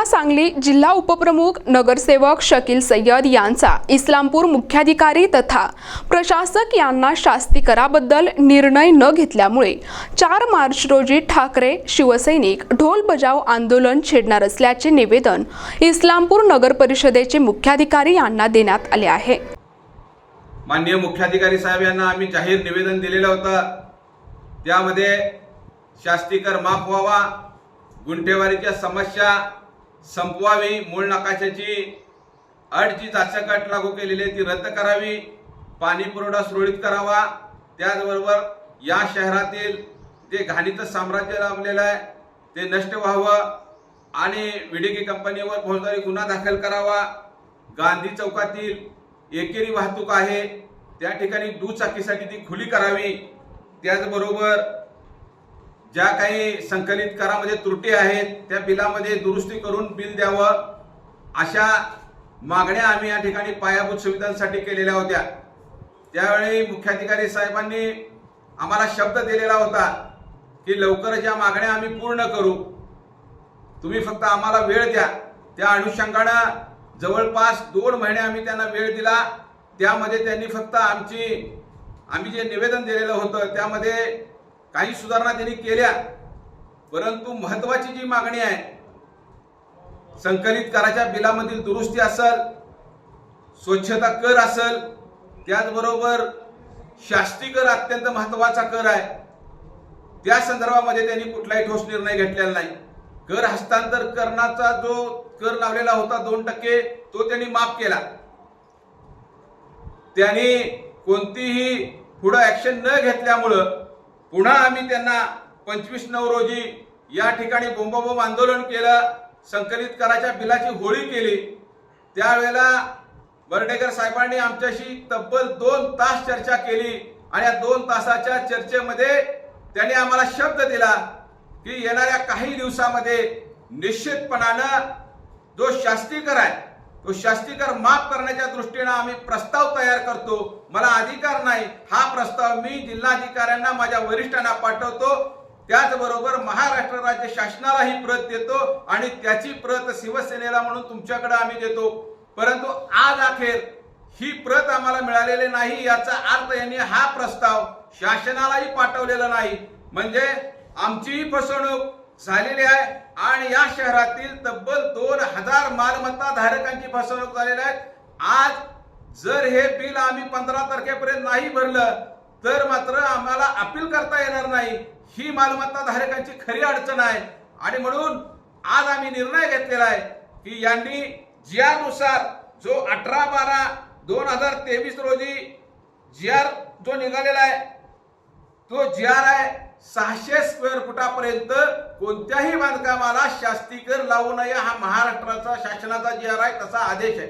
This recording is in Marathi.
सांगली जिल्हा उपप्रमुख नगरसेवक शकील सय्यद यांचा इस्लामपूर मुख्याधिकारी तथा प्रशासक यांना शास्तीकराबद्दल निर्णय न घेतल्यामुळे 4 मार्च रोजी ठाकरे शिवसैनिक ढोल बजाव आंदोलन छेडणार असल्याचे निवेदन इस्लामपूर नगर परिषदेचे मुख्याधिकारी यांना देण्यात आले आहे। माननीय मुख्याधिकारी साहेब यांना आम्ही जाहीर निवेदन दिलेलं होतं। त्यामध्ये शास्तीकर माफ व्हावा, गुंठेवारीच्या समस्या संपवावी, मूळ नकाशाची अट जी जाचक लागू केलेली आहे ती रद्द करावी, पाणी पुरवठा सुरळीत करावा, त्याचबरोबर या शहरातील जे घाणीचं साम्राज्य लाभलेलं आहे ते नष्ट व्हावं आणि विडीकी कंपनीवर फौजदारी गुन्हा दाखल करावा। गांधी चौकातील एकेरी वाहतूक आहे त्या ठिकाणी दुचाकीसाठी ती खुली करावी। त्याचबरोबर ज्या काही संकलित करामध्ये त्रुटी आहेत त्या बिलामध्ये दुरुस्ती करून बिल द्यावं, अशा मागण्या आम्ही या ठिकाणी पायाभूत सुविधांसाठी केलेल्या होत्या। त्यावेळी मुख्याधिकारी साहेबांनी आम्हाला शब्द दिलेला होता की लवकरच या मागण्या आम्ही पूर्ण करू, तुम्ही फक्त आम्हाला वेळ द्या। त्या अनुषंगाने जवळपास 2 महिने आम्ही त्यांना वेळ दिला। त्यामध्ये त्यांनी फक्त आम्ही जे निवेदन दिलेलं होतं त्यामध्ये काही सुधारणा त्यांनी केल्या, परंतु महत्त्वाची जी मागणी आहे संकलित कराच्या बिलामधील दुरुस्ती असेल, स्वच्छता कर असेल, त्याचबरोबर शास्ती कर अत्यंत महत्त्वाचा कर आहे, त्या संदर्भामध्ये त्यांनी कुठलाही ठोस निर्णय घेतलेला नाही। कर हस्तांतर करण्याचा जो कर लावलेला होता 2% तो त्यांनी माफ केला। त्यांनी कोणतीही पुढे ऍक्शन न घेतल्यामुळे पुन्हा आम्ही त्यांना 25/9 रोजी या ठिकाणी बोंबाबोंब आंदोलन केलं, संकलित कराच्या बिलाची होळी केली। त्यावेळेला बर्डेकर साहेबांनी आमच्याशी तब्बल 2 तास चर्चा केली आणि या 2 तासाच्या चर्चेमध्ये त्यांनी आम्हाला शब्द दिला की येणाऱ्या काही दिवसामध्ये निश्चितपणाने जो शास्तीकर आहे तो शास्तीकर माफ करण्याच्या दृष्टीने आम्ही प्रस्ताव तयार करतो। मला अधिकार नाही, हा प्रस्ताव मी जिल्हाधिकाऱ्यांना माझ्या वरिष्ठांना पाठवतो, त्याचबरोबर महाराष्ट्र राज्य शासनाला ही प्रत देतो आणि त्याची प्रत शिवसेनेला म्हणून तुमच्याकडे आम्ही देतो। परंतु आज अखेर ही प्रत आम्हाला मिळालेली नाही, याचा अर्थ यांनी हा प्रस्ताव शासनालाही पाठवलेला नाही, म्हणजे आमचीही फसवणूक झालेली आहे आणि या शहरातील तब्बल 2000 मालमत्ता धारकांची फसवणूक झालेली आहे। आज जर हे बिल आम्ही 15 तारखेपर्यंत नाही भरलं तर मात्र आम्हाला अपील करता येणार नाही, ही मालमत्ता धारकांची खरी अडचण आहे। आणि म्हणून आज आम्ही निर्णय घेतलेला आहे की यांनी जीआर नुसार जो 18/12/2023 रोजी जीआर जो निघालेला आहे तो जीआर आहे 600 स्क्वेअर फुटापर्यंत कोणत्याही बांधकामाला शास्तीकर लावू नये, हा महाराष्ट्राचा शासनाचा जीआर आहे, तसा आदेश आहे।